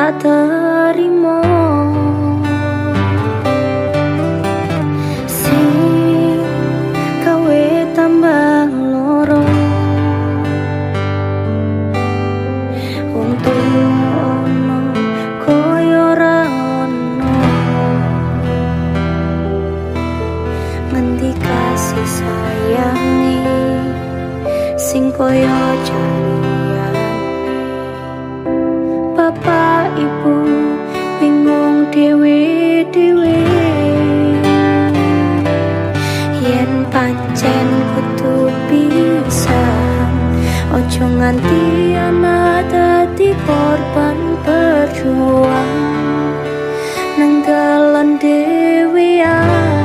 tak terima. Sing gawe tambah loro. Wong tuwa ono koyo ora ono. Ngendi kasih sayangi sing koyo jalian. Bapak ibu bingung dewe-dewe, yen pancen kudu pisan, ojo nganti ana dadi korban berjuang nang dalan dewean.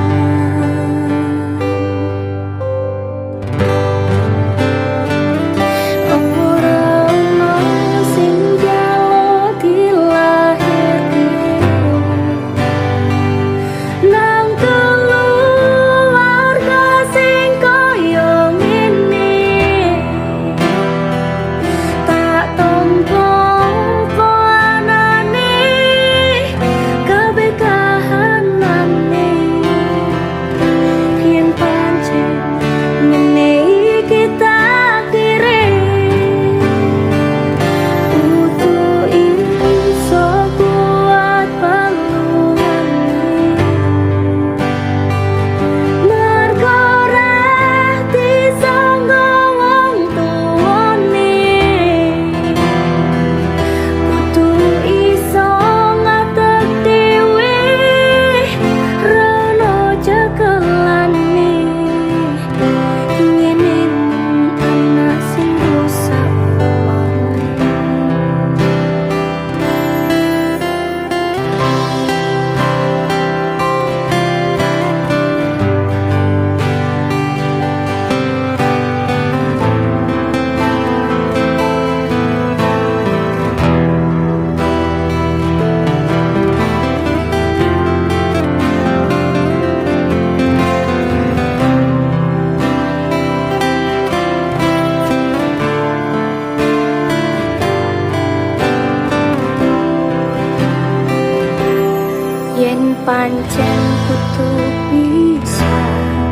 Yen pancen kudu pisan,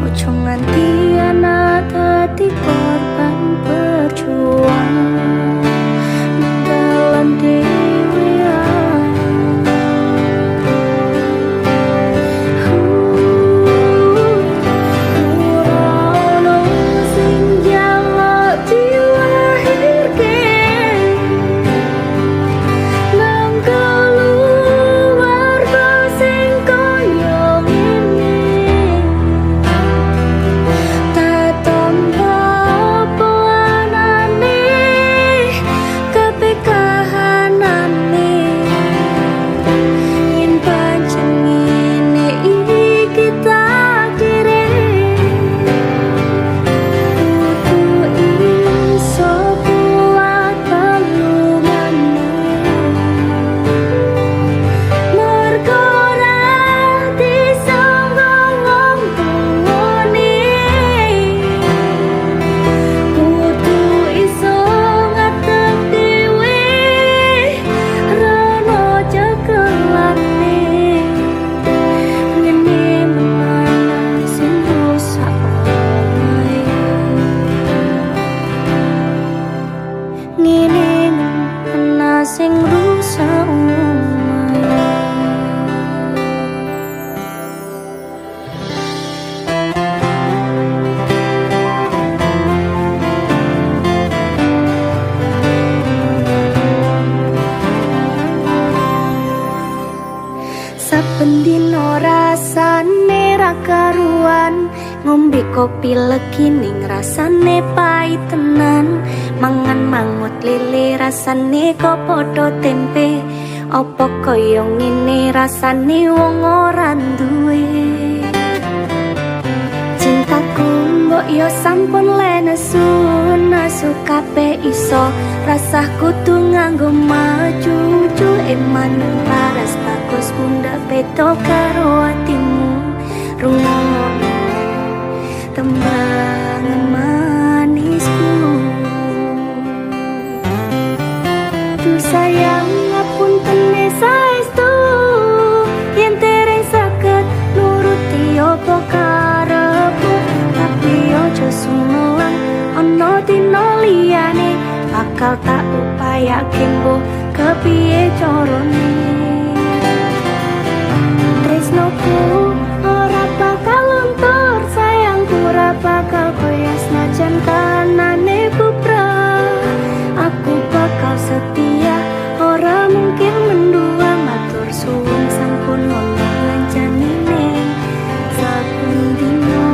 ojo nganti ana dadi korban berjuang dalam dewean. Ono sing jaluk dilahirke nang sing rusak saben dino rasane ra karuan, ngombe kopi legi ning rasane pahit tenan, mangan mangut lele rasane kok padha tempe, opo kaya ngene rasane wong ora duwe. Cintaku mbok yo sampun lenesu, nasu kabeh iso rasah kudu nganggo maju eman paras bagus bunda beto karo atimu rungokno tembangan manisku. Duh sayang ngapun bakal tak upayake mbok kepiye carane. Tresnoku ora bakal luntur, sayangku ora bakal koyo senajan kanane bubra. Aku bakal setia, ora mungkin mendua, matur suwun sampun ono lanjanine saben dino.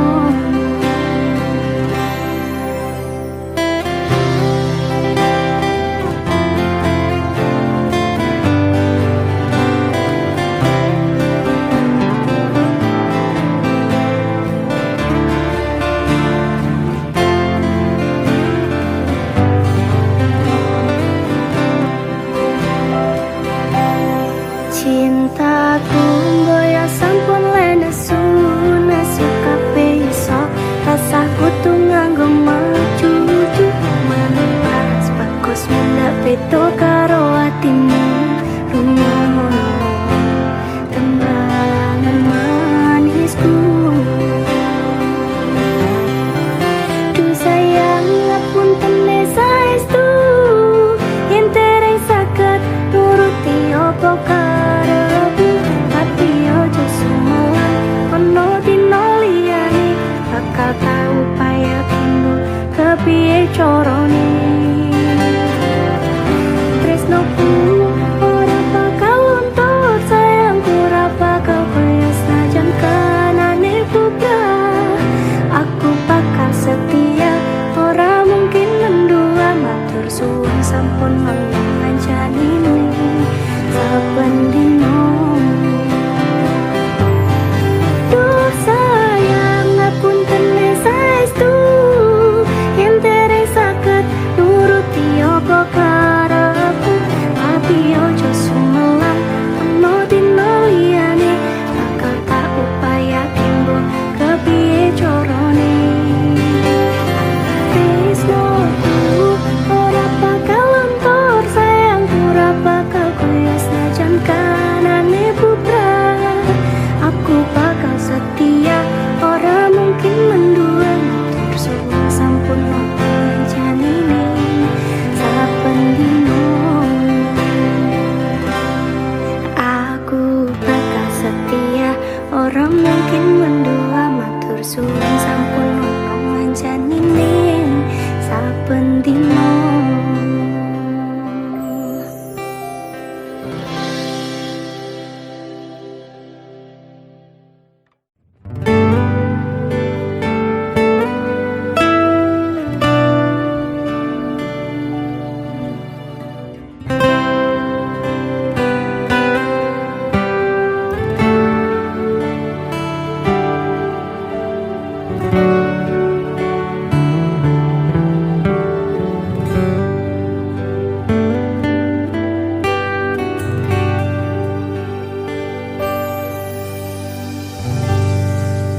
Cintaku boyo sampun lenesu, nesu kabeh iso, rasaku tuh nganggo maju-maju. Manis bagus mundak beda karo atimu, rumono tembangan manisku. Duh sayang ngapunten saestu, yen tereng saged nuruti apa karepmu, tapi ojo sumelan ono dino liyane, bakal tau upayake mbok kepiye carane. Tresnoku ora bakal luntur, sayangku ora bakal koyo senajan kanane buka. Aku bakal setia, ora mungkin mendua, matur suwun sampun ngomong lanjanine saben dino. Duh sayang ngapunten saestu, yen tereng saged nuruti apa karepku, tapi ojo sumelan ono dino liyane, bakal tak upayake mbok kepiye carane. Tresnoku ora bakal luntur, sayangku ora bakal koyo senajan kanane putra. Aku bakal setia, ora mungkin mendua, matur suwun sampun ono janine saben dino. Aku bakal setia, ora mungkin mendua, matur suwun sampun ono janine saben dino.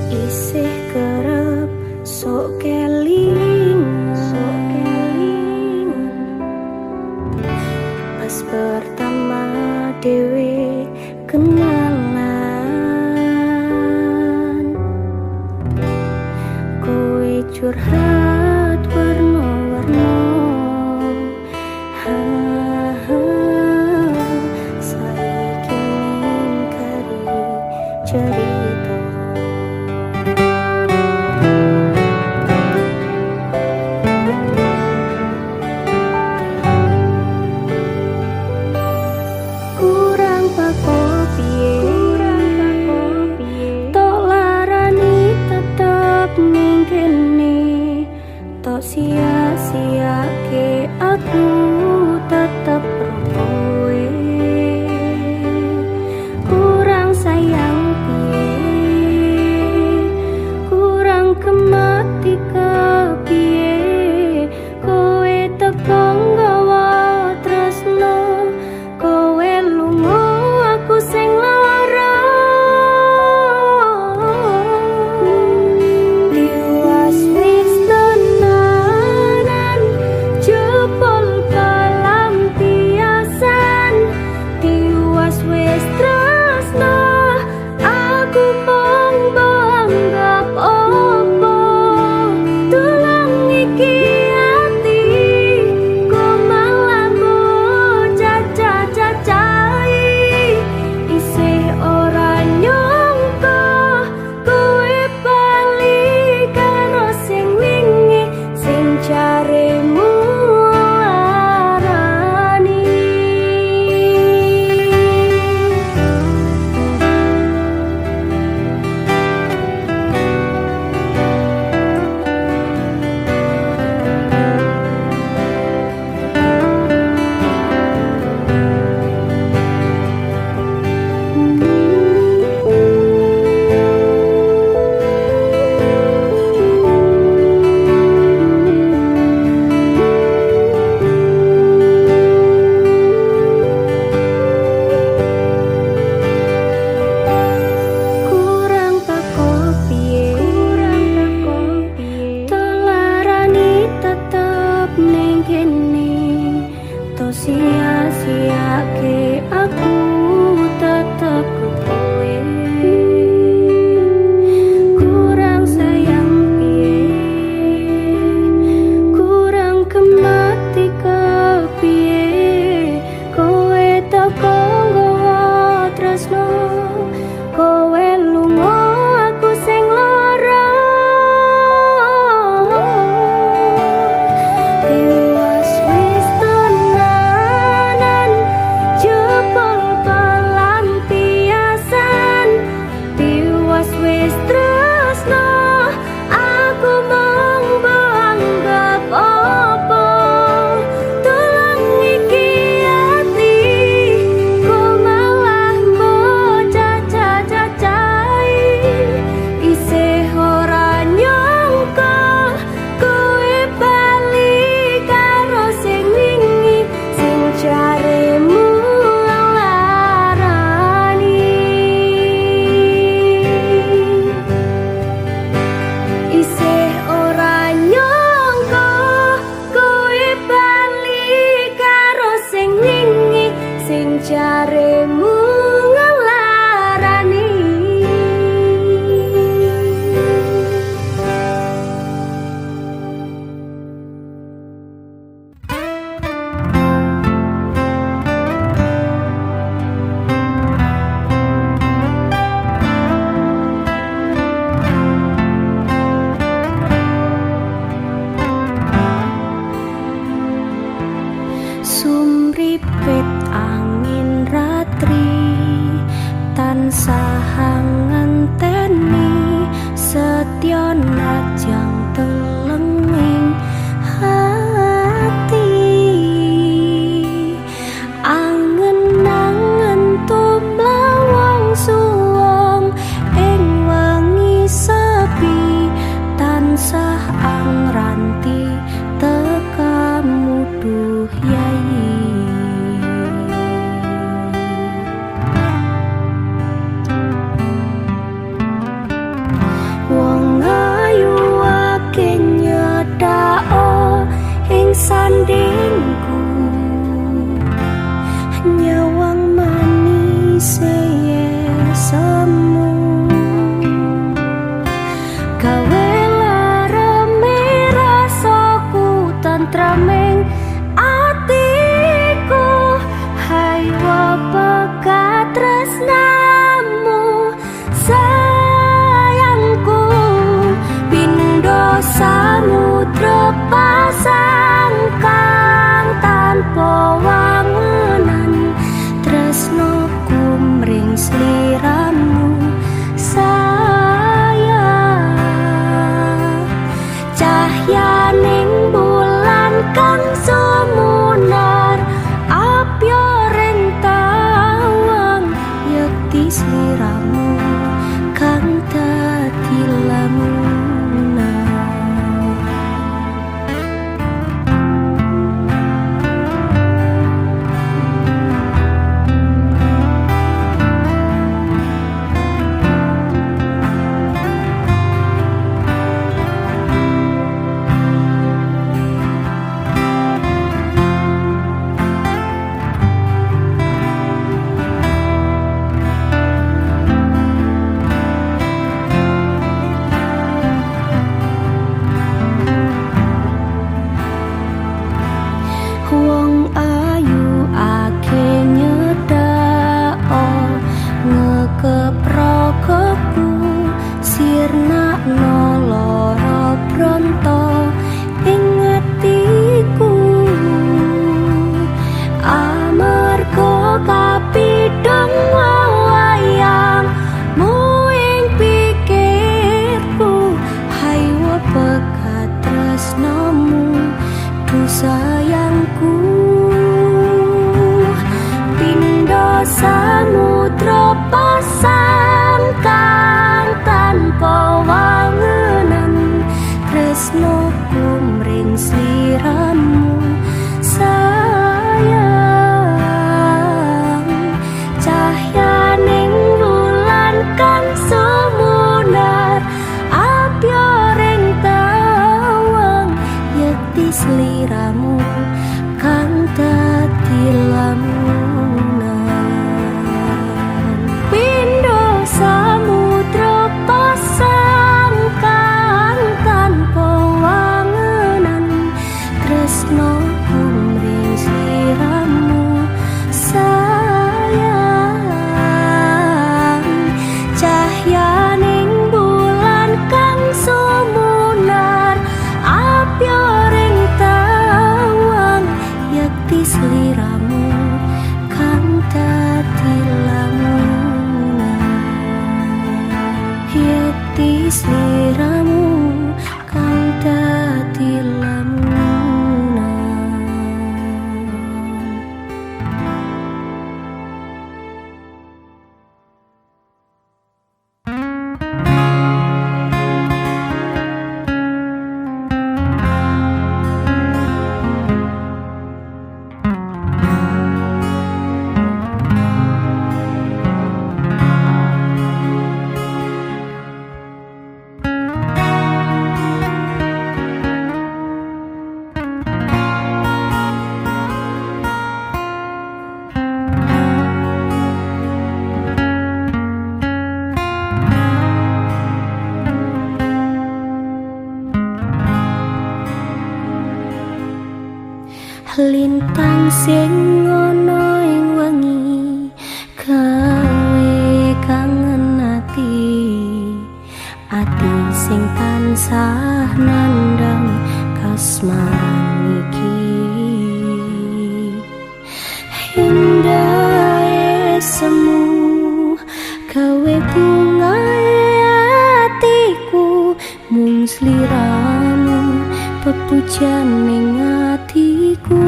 Isih kerep sok keling, pas pertama dewe kenalan, kowe curhat warna-warna, saiki mingkari cerita. Tok larani tetep ning kene, to sia-siake aku tetep kowe. Kurang sayang piye, kurang kemati kepiye, kowe teko nggawa tresno, kowe lunga aku sing lara. Tiwas wis tenanan jebol pelampiasan, tiwas wis tresno aku mung anggap apa. Tolong iki ati kok malah mbok cacai, isih ora nyangka kowe bali karo sing wingi sing jaremu larani. Isih ora nyangka kowe bali karo sing wingi sing jaremu ngelarani. Sumripit angin ratri tansah ngenteni setya najang telenging hati. Angen-angen tumlawang suwung ing wengi sepi tansah angranti tekamu duh yai. Wong ayu ake nyedhak ing sandingku, nyawang manis semu gawe lareme rasaku tentraming atiku. Hai pekat tresnamu sayangku, pindho samudra pasang kang tanpa wangunan, tresnoku mring sliramu sayang. Cahyaning bulan kang sumunar apya ring tawang, yekti sliramu kang dadi lamunan. Wong ayu ake nyedhak ngekeprokoku sirnakno lara bronto ing atiku. Amarga kapidhong wayangmu ing pikirku, hai pekat tresnamu duh sayangku. Pindho samudra pasang kang tanpa wangunan, tresnoku mring sliramu sayang. Cahyaning bulan kang sumunar apya ring tawang, yekti sliramu kang dadi sliramu pepujan ning atiku.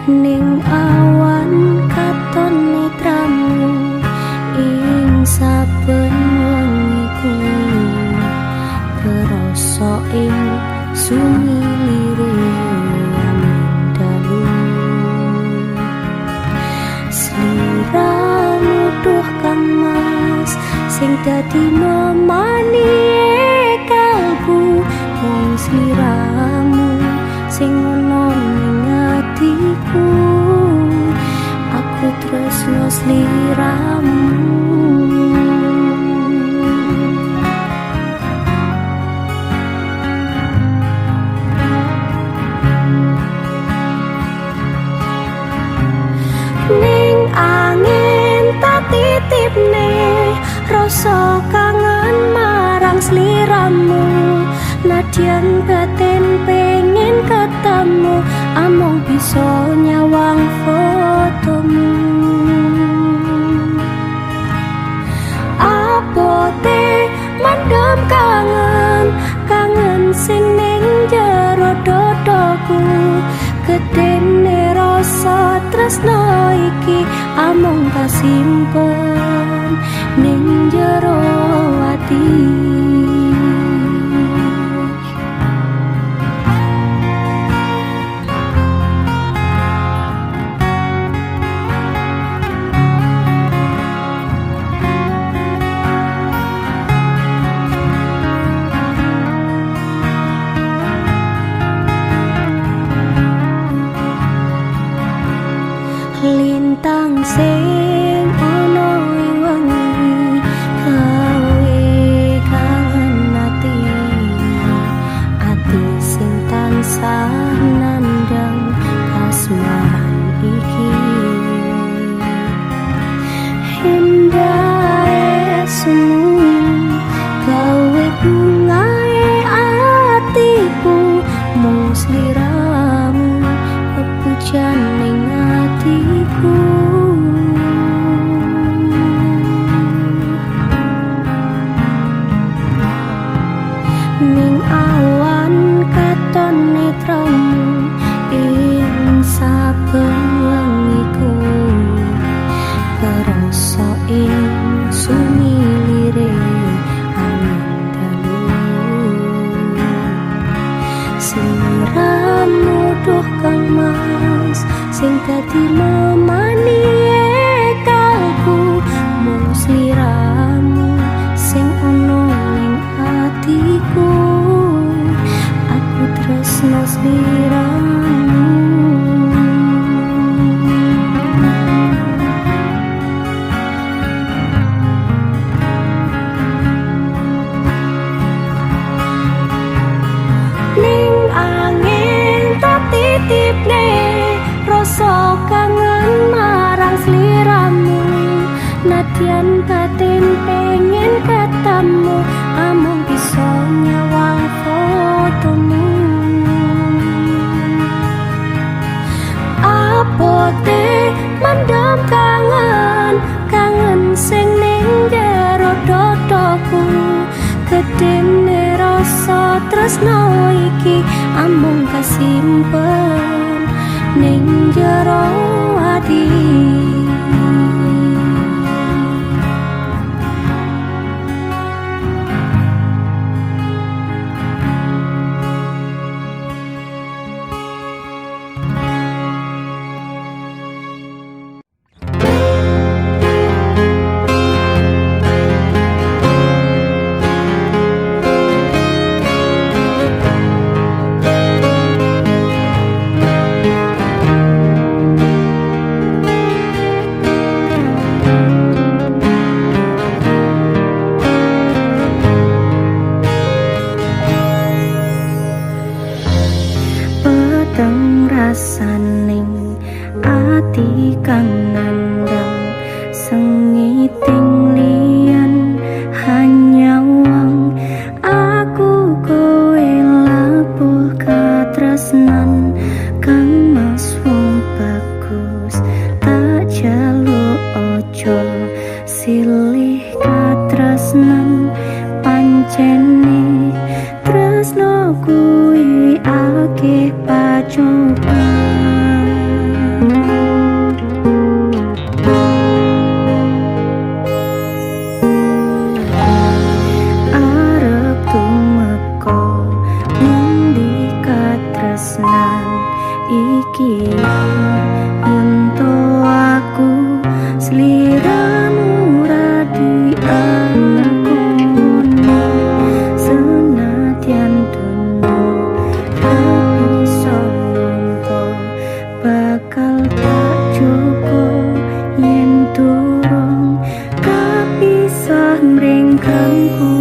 Ning awan katon netramu ing saben wengiku kerasa ing sunyi lire amin dalu. Sliramu duh kang mas sing dadi memani kalbu, mung sliramu sing ono ning atiku. Aku tresno sliramu. Ning angin tak titipne rasa kangen marang sliramu. Nadyan batin pengen ketemu, amung bisa nyawang fotomu. Apote mendem kangen, kangen sing ning jero dodoku. Gedene rasa tresno iki amung kasimpen ning jero ati. Lintang sing ono ing wengi gawe kangen ati sing tansah nandang kasmaran iki. Hendae semu gawe bungae atiku, mung sliramu pepujan ning atiku. Ning awan katon netramu ing saben wengiku kerasa ing sunyi lire amin dalu. Sliramu duh kang mas sing dadi memani kalbu, mung sliramu sing ono ning atiku. Aku tresno sliramu. Ning angin tak titipne rasa kangen marang sliramu. Nadyan batin pengen ketemu, amung bisa nyawang fotomu. Apote mendem kangen, kangen sing ning jero dodoku. Gedene rasa tresno iki amung kasimpen ning jero ati. Rasaning ati kang nandang sengiting liyan hanya wang aku kowe labuh katresnan kang mas wong bagus tak jaluk kuwi akeh pacobaan arep tumeka ngendi katresnan iki ento aku sliramu radi akoni senadyan dono tapi sononto bakal tak joko yen durung kapisah mringkangku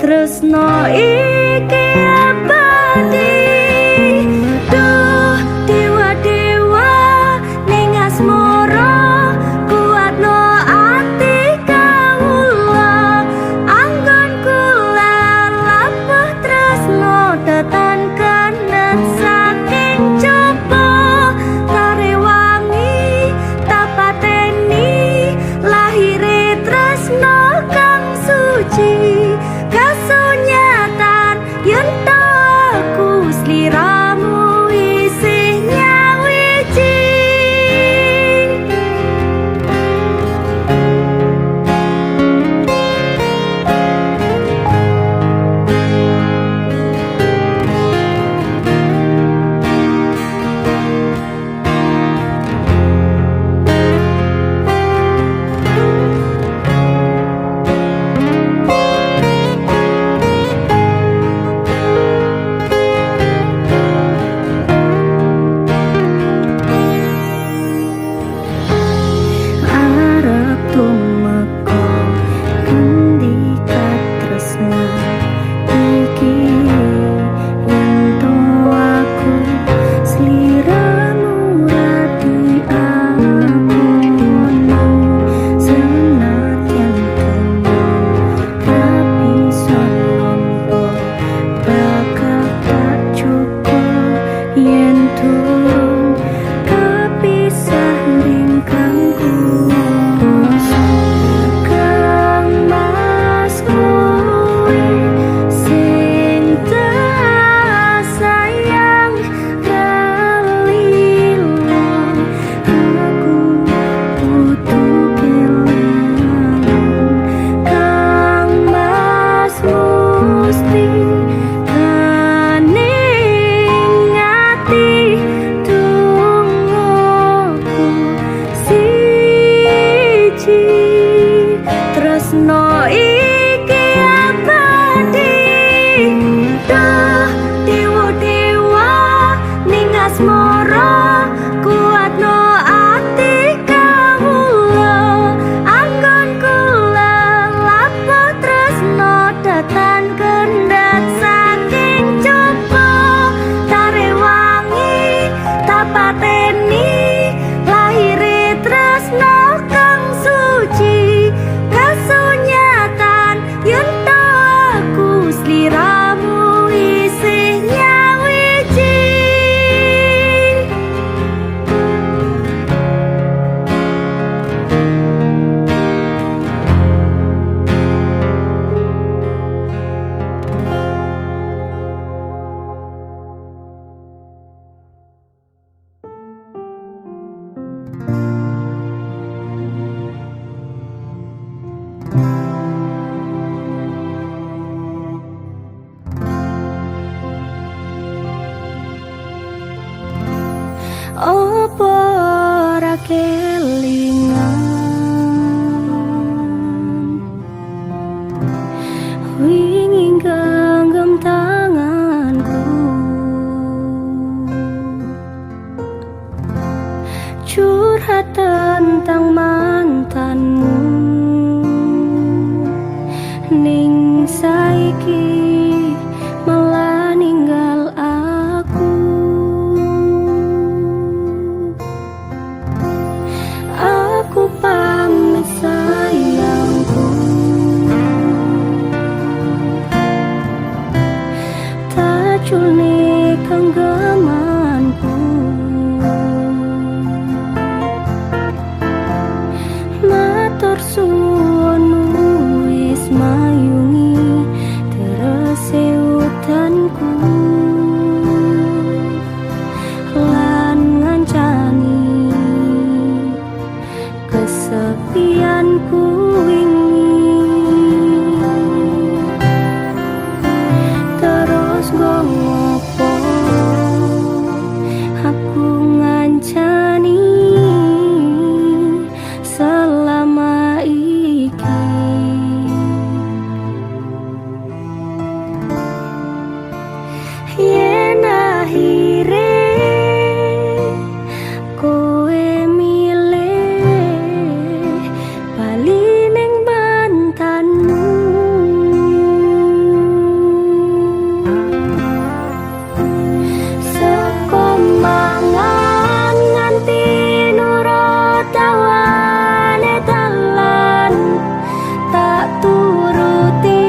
tresno iki abadi duh dewa-dewa ning asmara kuatno ati kawula anggon kula lapah tresno tetan kanan saking coba tarewangi tapateni lahire tresno kang suci kasunyatan yen aku sliramu isih nyawiji tresno iki abadi duh dewa-dewa ning asmara kuatno ati kawula anggon kula lapah tresno tetan kendhat saking coba tarewangi tapateni lahire tresno kang suci kasunyatan yen aku sliramu isih nyawiji opo ora kelingan wingi genggam tanganku curhat tentang mantanmu ning saiki munculne genggamanku. Matur suwun wis mayungi terese udanku lan ngancani kesepianku wingi. Terus ngopo aku ngancani selama iki. Yen akhire kowe milih bali ning mantanmu, saka mangan nganti nurut dawane dalan, tak turuti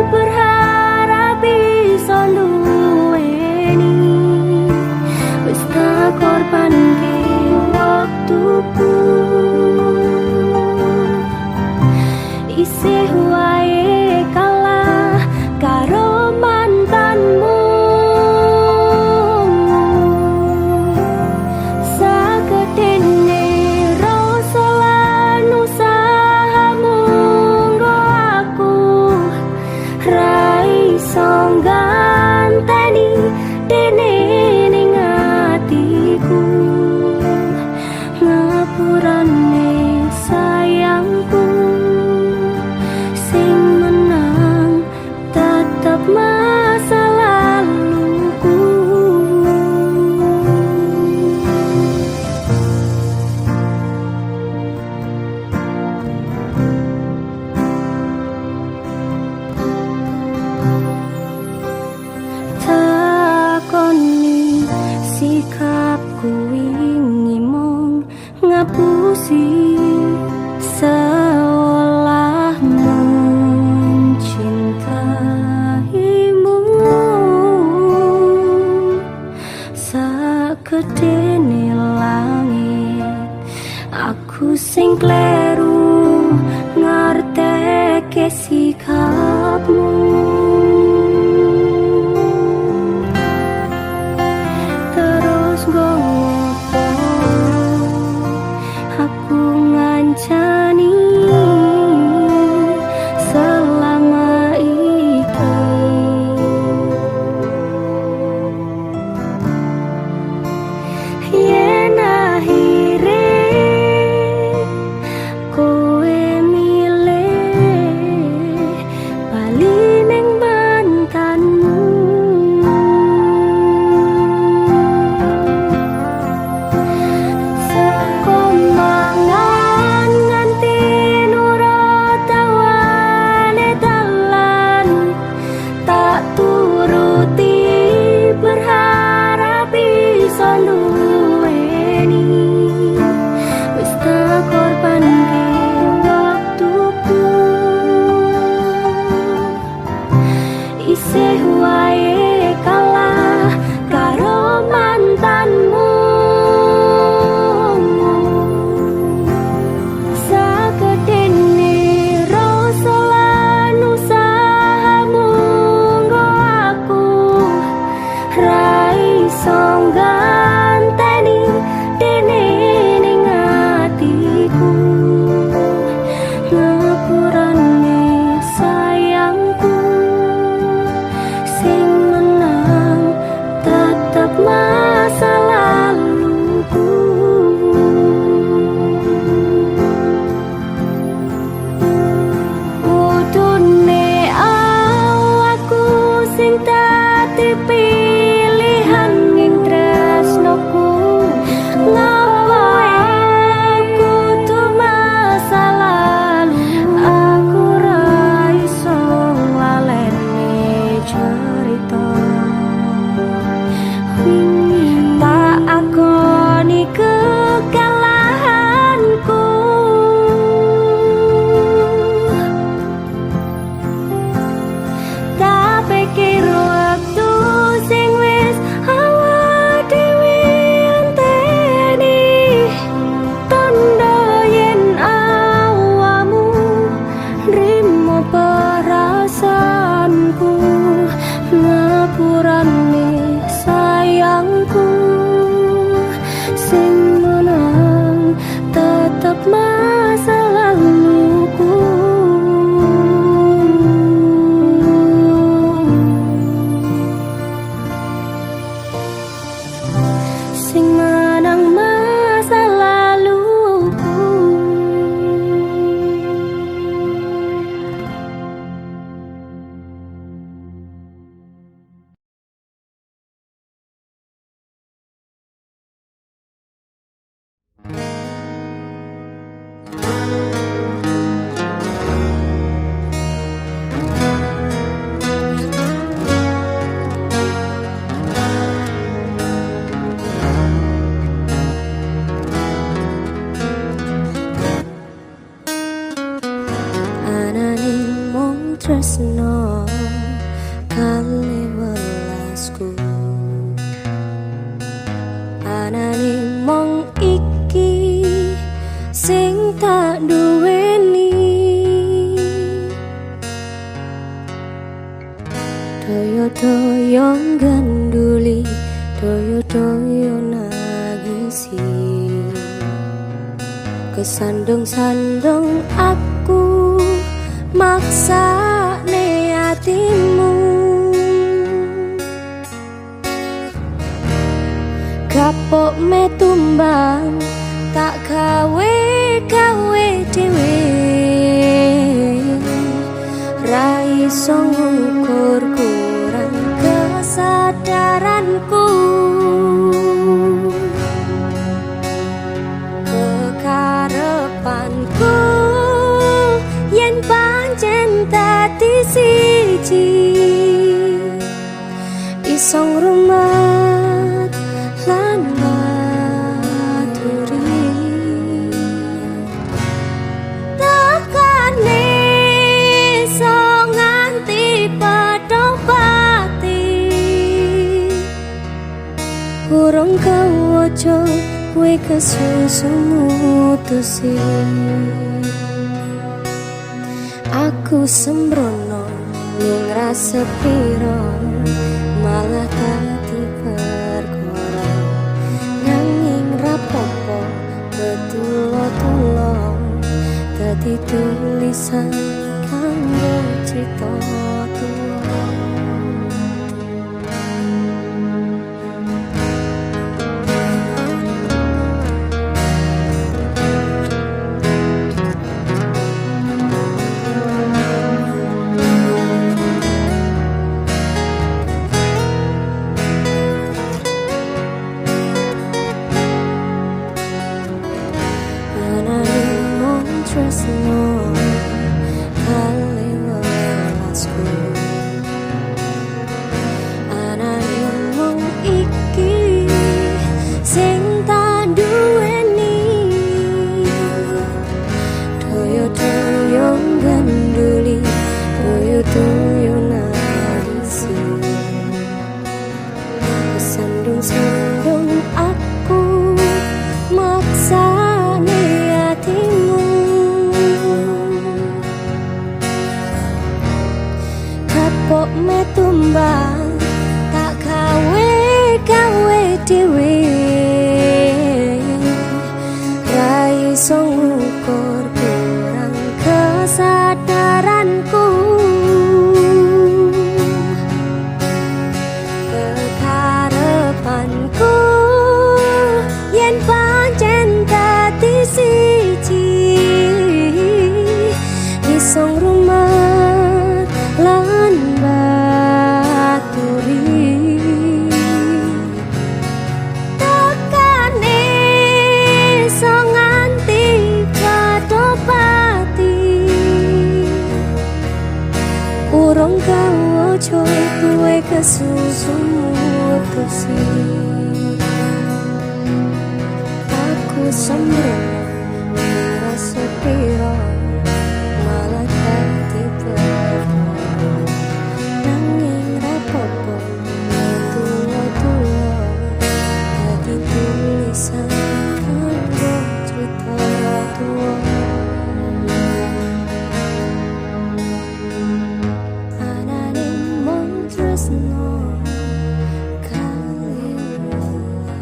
berharap bisa nduweni. Wis tak korbanke waktuku, isih wae kalah karo mantanmu. Sagedene rasa lan usahamu nggo aku ra iso ganteni dene ning atiku. Ngapurane sayangku, sing menang tetep masa laluku. Takoni sikapku wingi mung ngapusi seolah mencintaimu. Toyo-toyo ganduli, toyo-toyo nangisi. Kesandung-sandung aku maksa ne hatimu. Kapok me tumbang tak gawe dhewe. Ra iso ngukur kurang kesadaranku. Kekarepanku yen pancen dadi siji, iso ngrumat lan maturi. Tekane iso nganti padha pati, urung kawaca kowe kesusu mutusi. Aku sembrono ning rasa piro, malah dadi perkara. Nanging rapopo betulo-tulo dadi tulisan kanggo crita tuwa. Tresno kali welasku, anane mung iki sing tak duweni. Toyo-toyo ganduli, toyo-toyo nangisi. Kesandung-sandung aku maksa ne hatimu. Kapok me tumbang tak gawe dhewe. Ra iso ngukur kurang kesadaranku. Kekarepanku yen pancen dadi siji, iso ngrumat lan baturi. Tekane iso nganti padha pati, urung kawaca kowe kesusu mutusi. Aku sembrono rasa piro, malah dadi perkara. Nanging rapopo tuwa-tuwa dadi tulisan kanggo crita tuwa. Anane mung tresno kali welasku.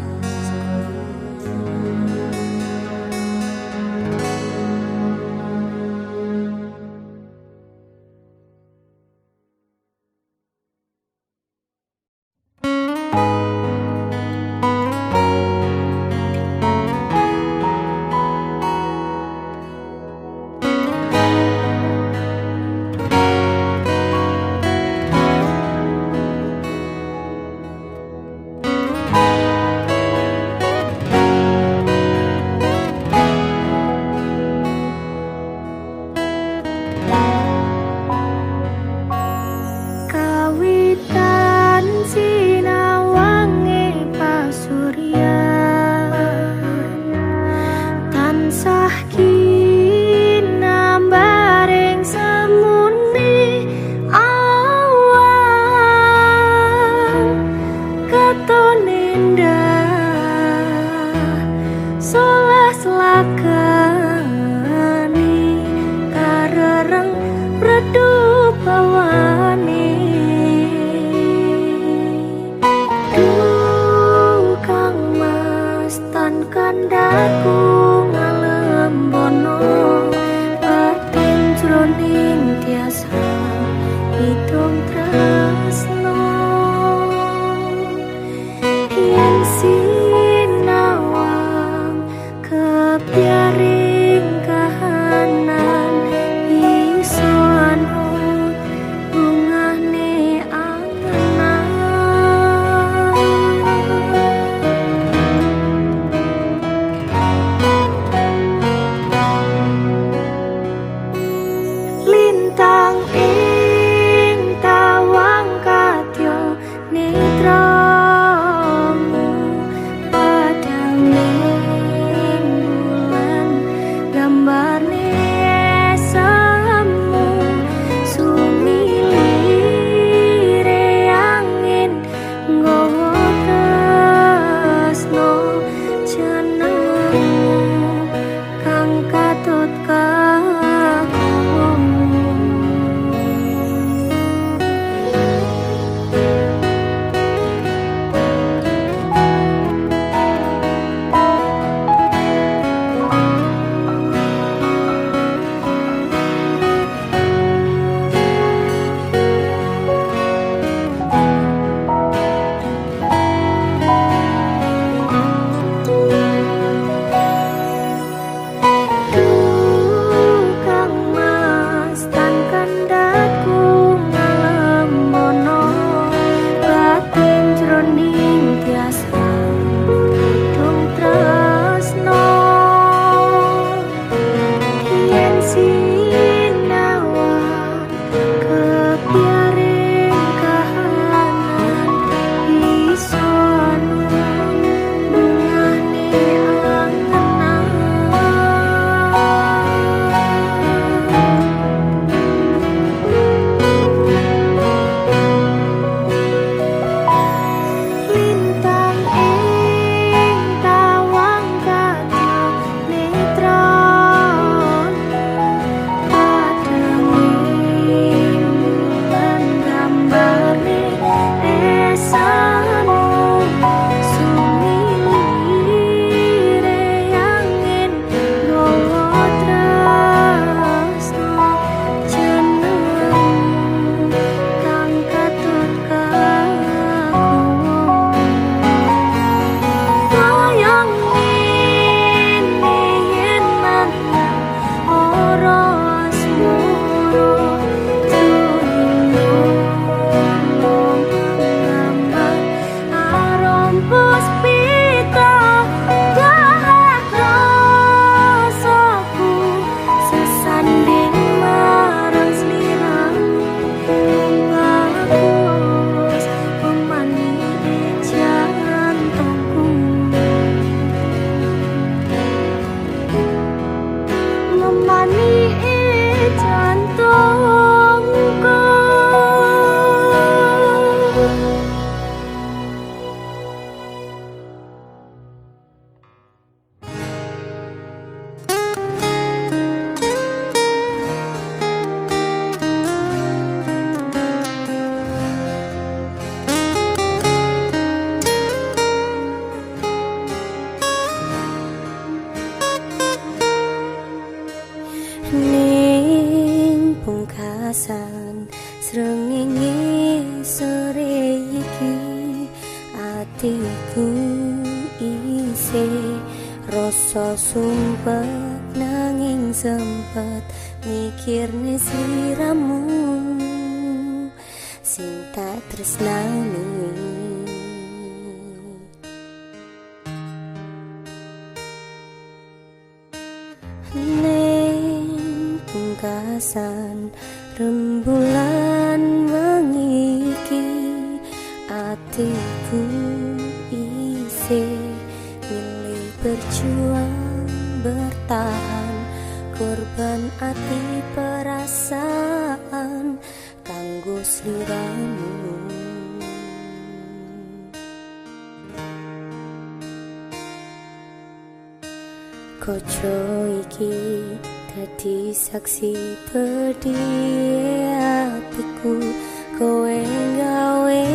atiku isih rasa sumpek nanging sempet mikirne sliramu sing tak tresnani. Ning pungkasan rembulan wengi iki atiku isih milih berjuang bertahan korban ati perasaan kanggo sliramu. Koco iki dadi saksi pedih atiku, kowe gawe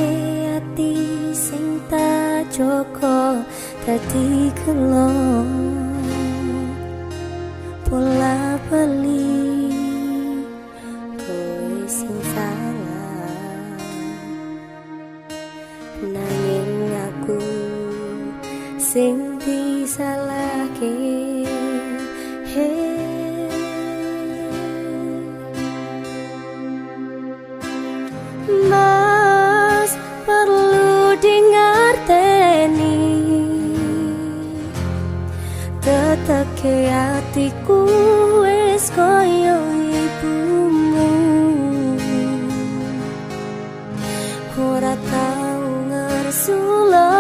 ati sing tak joko dadi gelo pola bali kowe sing salah nanging aku sing disalahke. Mas perlu dingerteni teteke atiku wis koyo ibumu, ora tau ngersula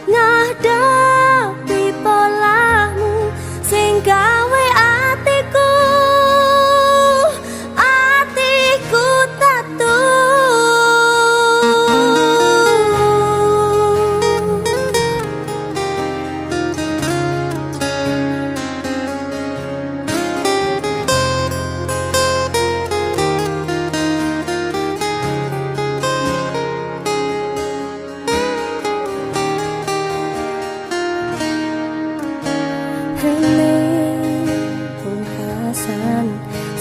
ngadapi polahmu sing gawe atiku tatu.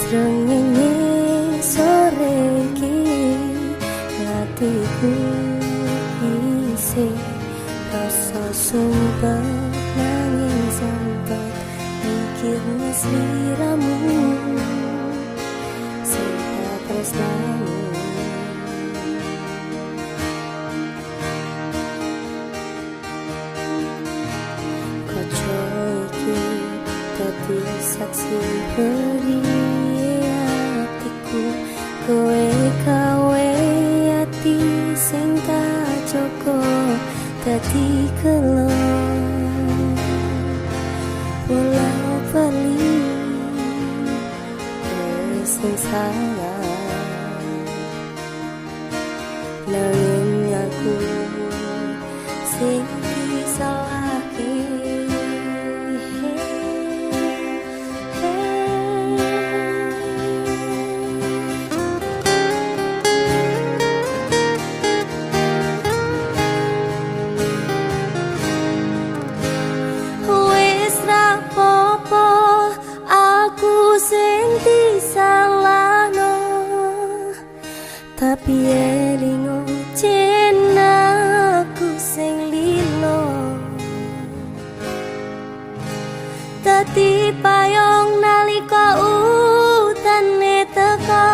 Srengenge sore iki hatiku isih rasa sumpah nanging sempet mikirnya sliramu sing tak tresnani. Koco iki dadi saksi pedih atiku, kowe gawe ati sing tak joko dadi gelo pola bali kowe sing salah nanging aku sing disalahke. Tapi elingo aku sing lilo dadi payung nalika utane teka.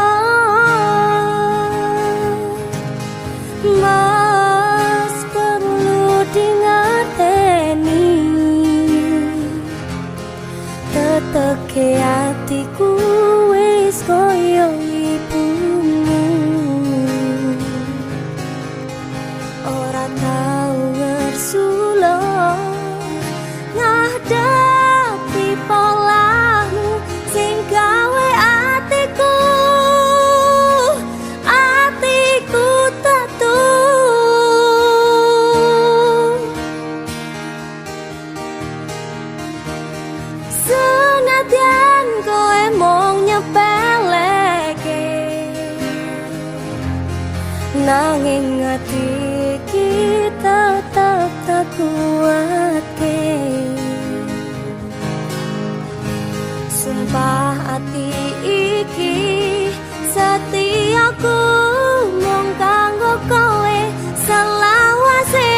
Mas perlu dingerteni teteke atiku wis koyo ibumu, ora tau ngersula ngadapi polahmu sing gawe atiku tatu. Senadyan kowe mung nyepeleke nanging ati kita tetap tak kuatke. Sumpah ati iki setiaku mung kanggo kowe selawase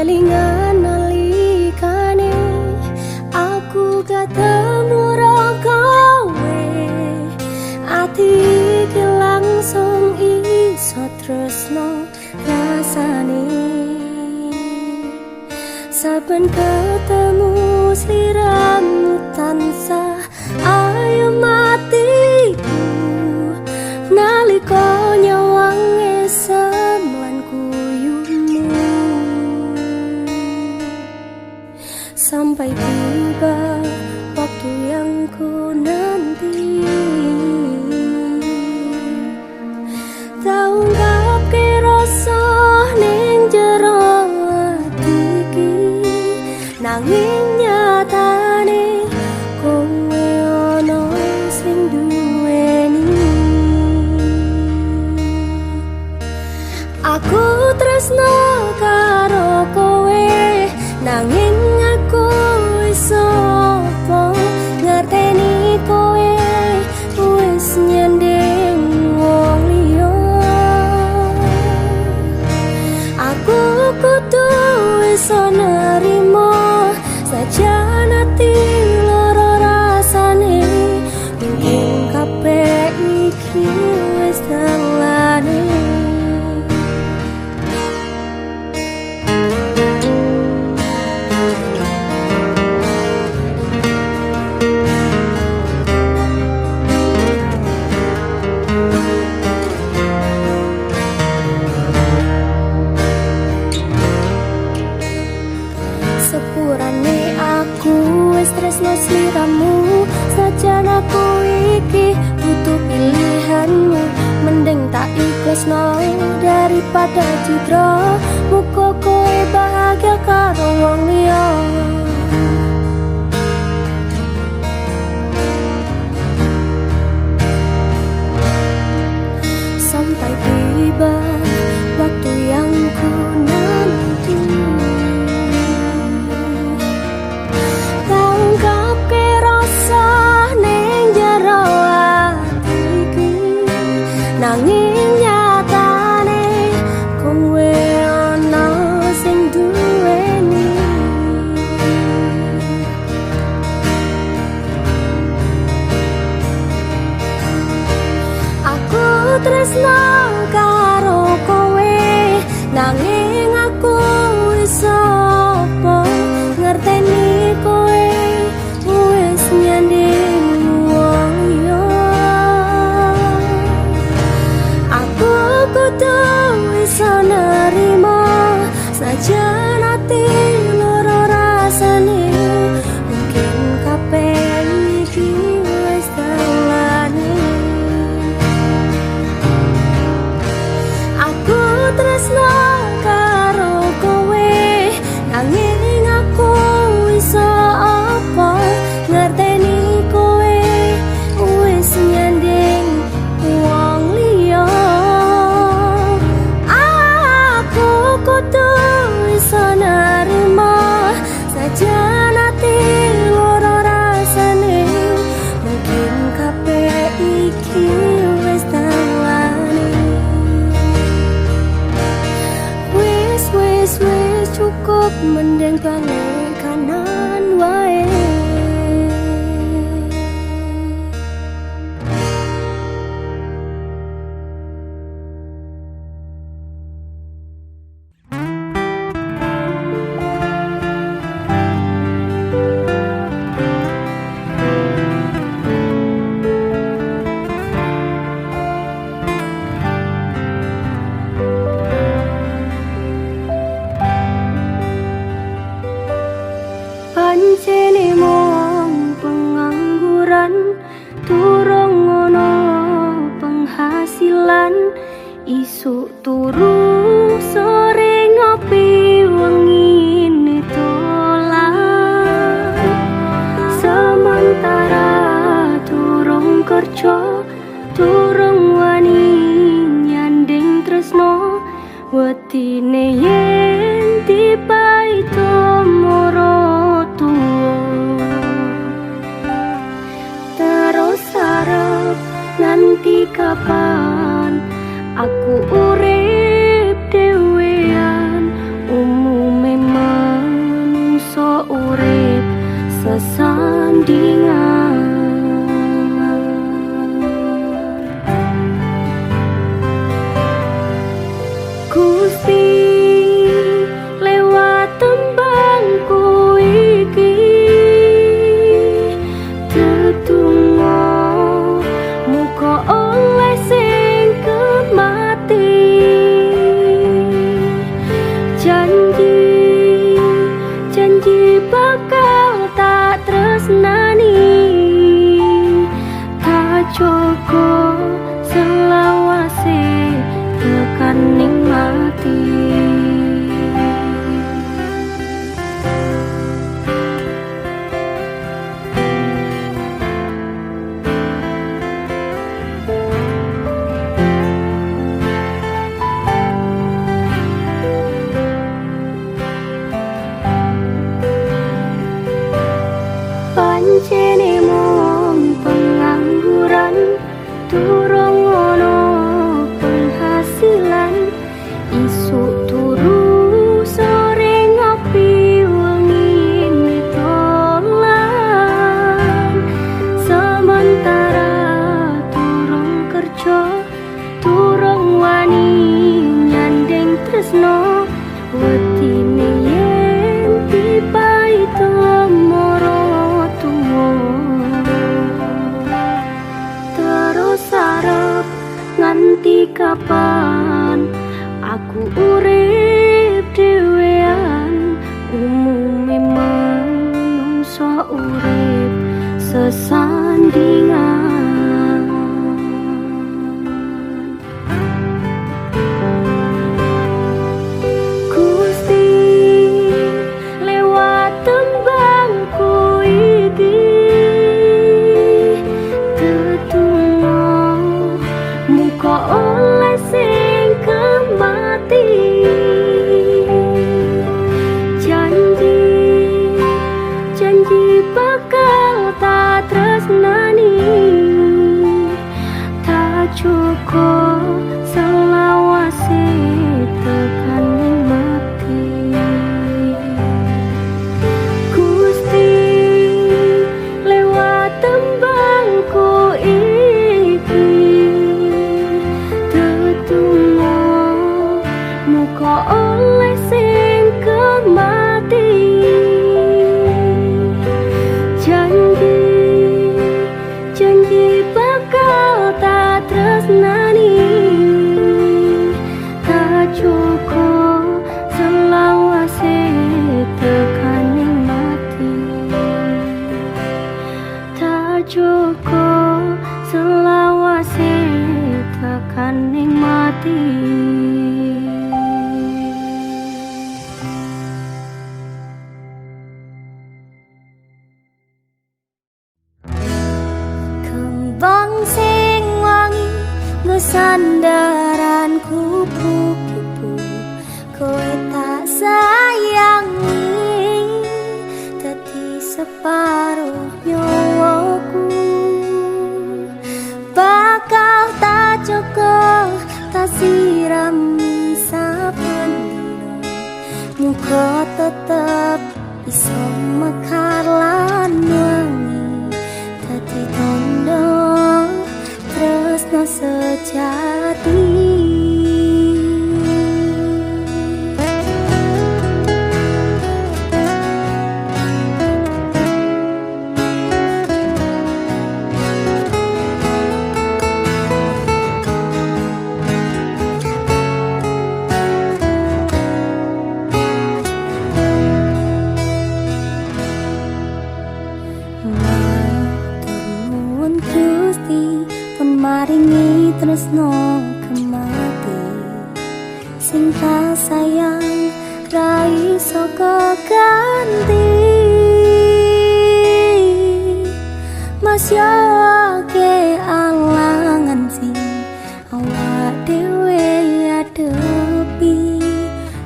kelingan nalikane aku ketemu ro kowe, ati iki langsung iso tresno rasane. Saben ketemu sliramu tansah ayo matiku, nalika nyawang esem lan kuyumu. Sampai tiba waktu yang ku nanti, tau ngapke rasa ning jero ati iki, nanging nyatane kowe ono sing duweni. Aku tresno karo kowe, nanging aku iso apa ngerteni kowe wis nyanding wong liya. Aku kudu iso nerimo sajan ati loro rasane, mungkin kabeh iki wis dalane. Sepurane aku wis tresno sliramu, sajan aku iki butuh pilihanmu. Mending tak ikhlasno daripada citra, muga kowe bahagia karo wong liya. Sampai tiba waktu yang ku nanti, nanging nyatane kowe ana sing duweni. Aku tresno karo kowe, nanging aku iso apa ngerteni kowe wis nyanding wong liya. Kudu iso nerimo sajan ati loro rasane, mungkin kabeh iki wis dalane. Aku tresno karo kowe, nanging aku iso apa ngerteni kowe wis nyanding wong liya. Kudu iso nerimo sajan ati loro rasane, mungkin kabeh iki wis dalane. Wis cukup, mending balik kanan wae. Pancene mong pengangguran, turung ngono penghasilan, isuk turu sore ngopi wengi nitolan. Sementara turung kerja, turung wani nyanding tresno, wetine yen dipaito moro nanti kapan aku urip dhewean, umume cukup selawase tekan nikmati. Pancene mung pengangguran, durung ono penghasilan. Isuk turu sore ngopi wengi mitolan. Sementara durung kerja, durung wani nyandeng tresno. Wetine yen tiba itu nganti kapan aku urip dhewean. Umume manungsa urip sesandingan. Gusti lewat tembangku iki muka oleh sing kemati. Janji bakal tak tresnani, tak cukup selawase tekan nikmati. Gusti lewat tembangku iki muka oleh sing kemati. Janji bakal tak tresnani, tak cukup selawase tekan nikmati. Tak cukup selawase tekan nikmati. Kembang sing wangi ngesandaran kupu-kupu, kowe tak sayangi dadi separuh nyawaku. Bakal tak cukup tak sirami saben dino, muga tetep iso mekar lan wangi dadi tondo tresno sejati. Maringi tresno kemati, sing tak sayang ra iso keganti. Masyake alangan sing awak dhewe adepi,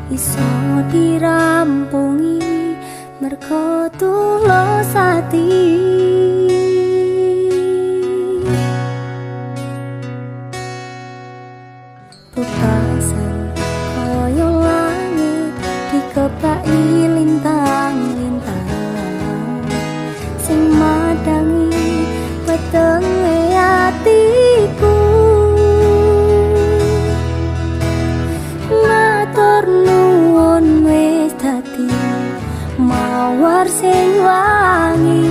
iso dirampungi mergo tulus ati. Pupasan koyo langit dikebaki lintang-lintang sing madangi wetenge atiku. Matur nuwun wis dadi mawar sing wangi,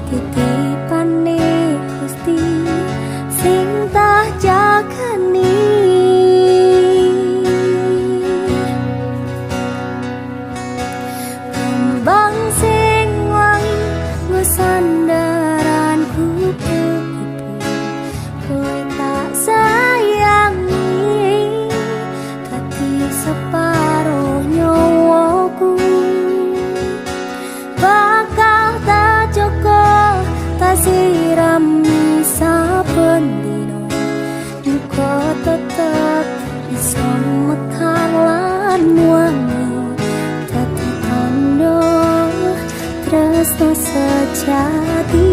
titipane Gusti sing tak jagani. Kembang sing wangi ngesandaran kupu-kupu, tresno sejati.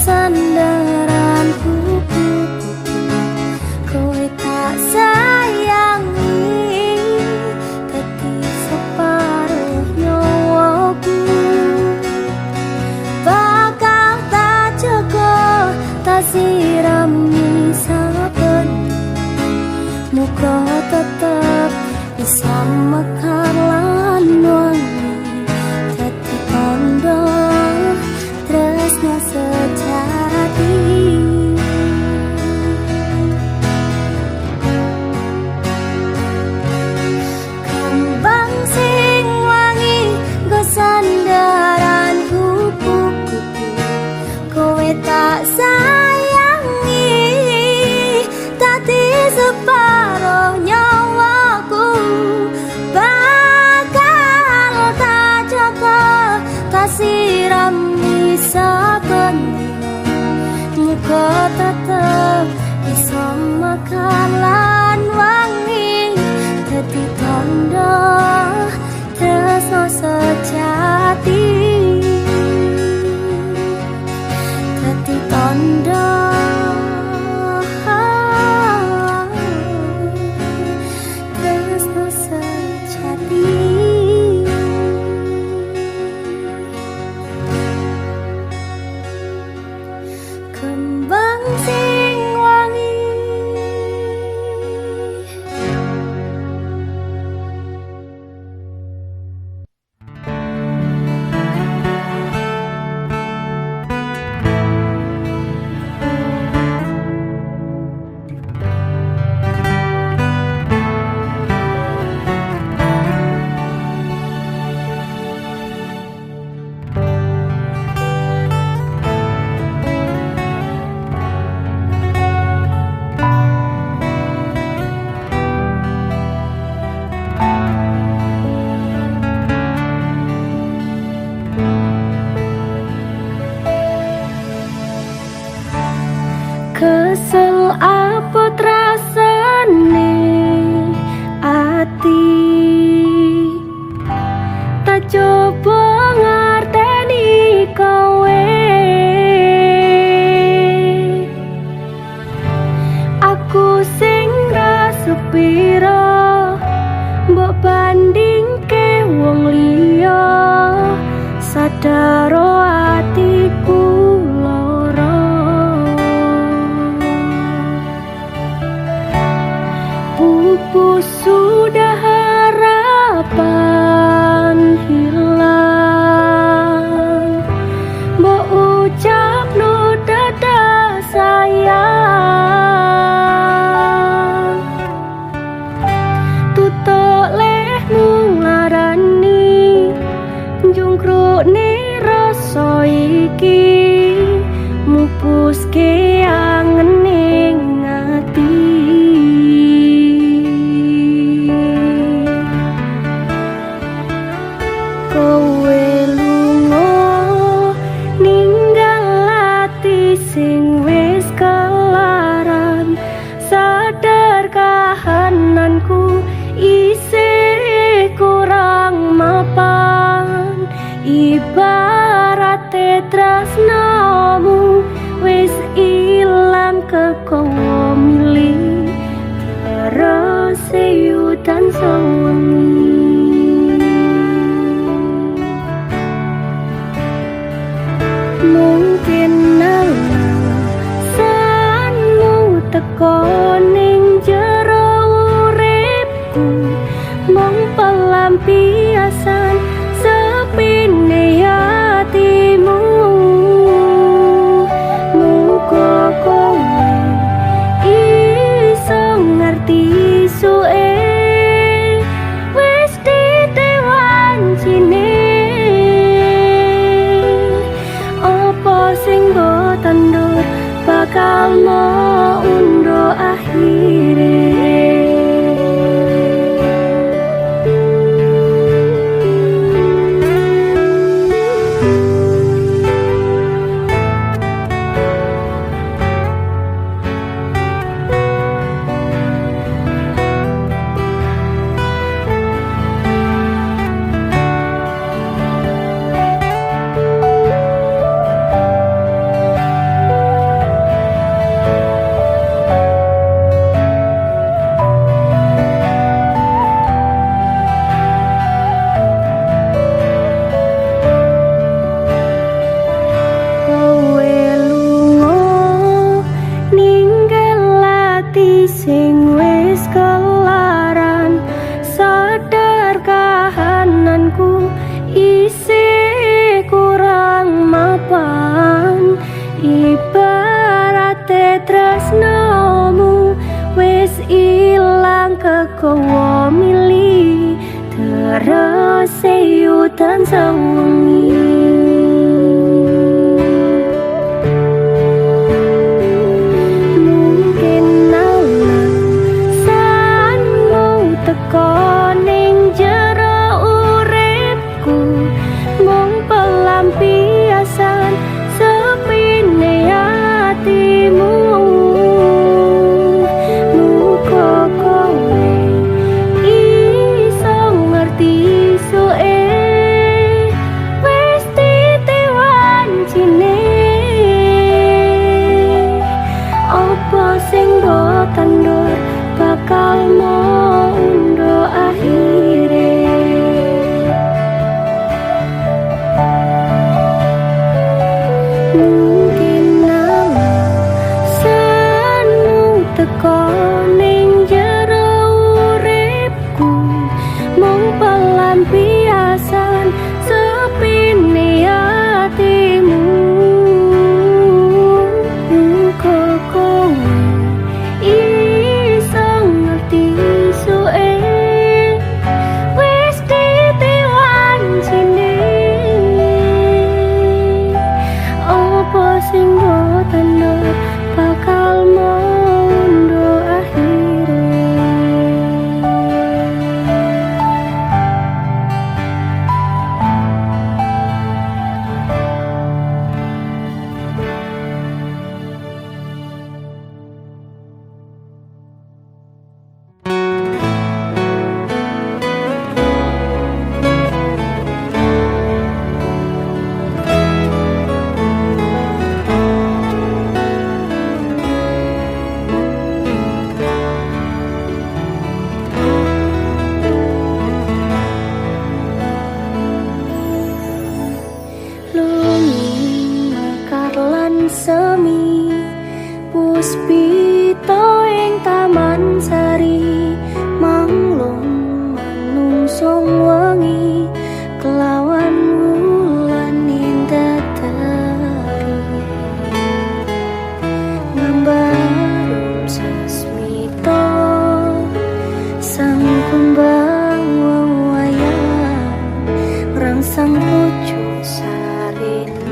Sandaran kupu-kupu, kowe tak sayangi, dadi separuh nyawaku. Bakal tak jaga, tak sirami saben, muga tetep bisa mekar lan wangi, dadi tandha tresno sejati. Kembang sing wangi nggo sandaran kupu-kupu, kowe tak sayangi, dadi separuh nyawaku. Bakal tak jaga, tak sirami saben dina, muga tetep bisa makan lan wangi, dadi tandha tresno sejati, dadi tandha tresno sejati. Kembang sing wangi. Kesel apa rasane ati, tak coba ngerteni kowe. Aku sing ra sepira, mbok bandingke wong liya, sadaro atiku pupus sudah harapan hilang, mbok ucap no dada sayang, tutuk lehmu nglarani jungkrukne rasa iki, mupuske angen ning ati. Kowe lunga ninggal ati sing wis kelaran, sadar kahananku isih kurang mapan, ibarat tresnamu wis ilang kekowo milih terus yudan sewengi. Mungkin alasanmu teko ning jero uripku mung pelampiasan sepine hatimu. Muga kowe iso ngerti suwe wis ditewancine. Apa sing mbok tandur bakal mau undo akhire. Sing wis kelaran sadar kahananku isih kurang mapan. Ibarate tresnamu wis ilang kekowo milih terus yudan sewengi. Koning jero uripku mung pelampiasan sepine hatimu. Muga kowe iso ngerti suwe wis ditewancine. Apa sing mbok tandur bakal mau undo akhire. Mungkin alasanmu teko ning jero uripku mung pelampiasan sepine hatimu. Muga kowe iso ngerti suwe wis ditewancine. Apa sing mbok tandur bakal mau undo akhire. Semi puspita ing taman sari manglung manungsung wengi kelawan wulan indatari ngambarum sasmita sang kumbang wewayang rangsang pucuk sarining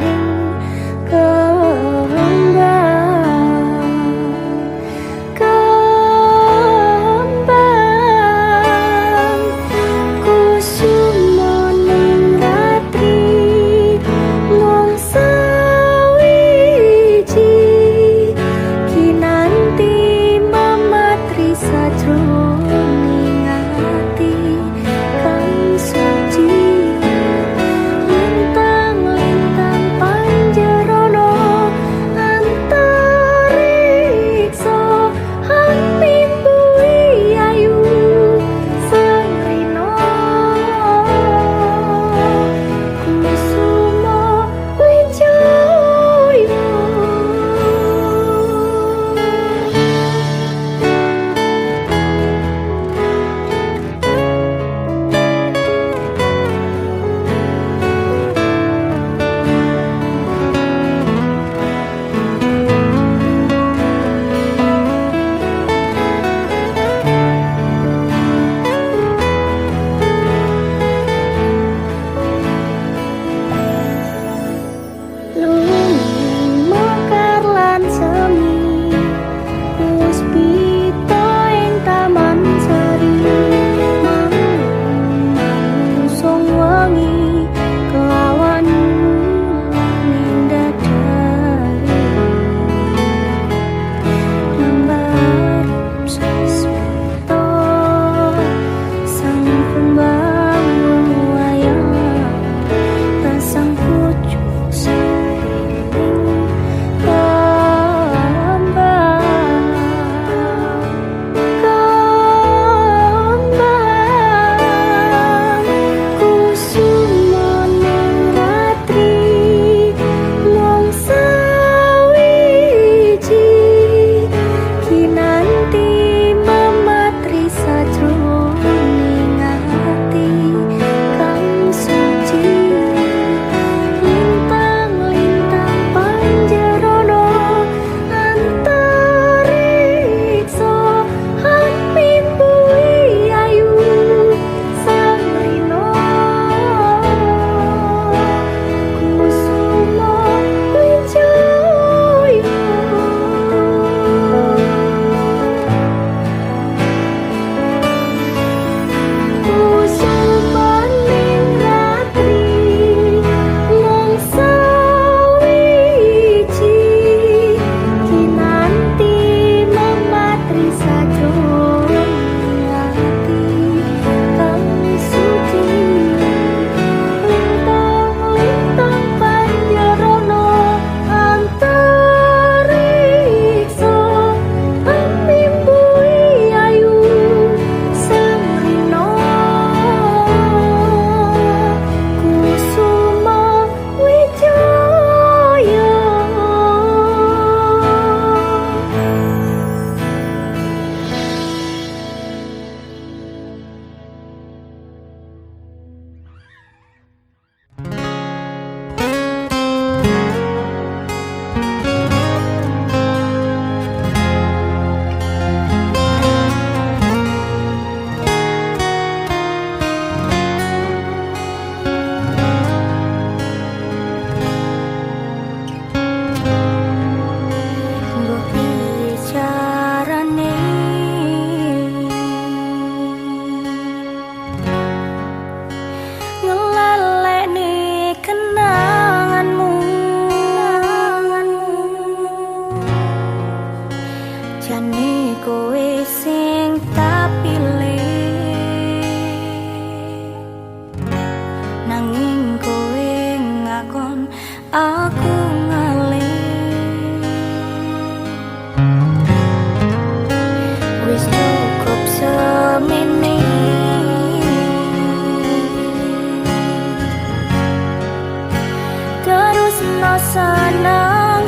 aku ngalih. Wis cukup semene, terus no senang.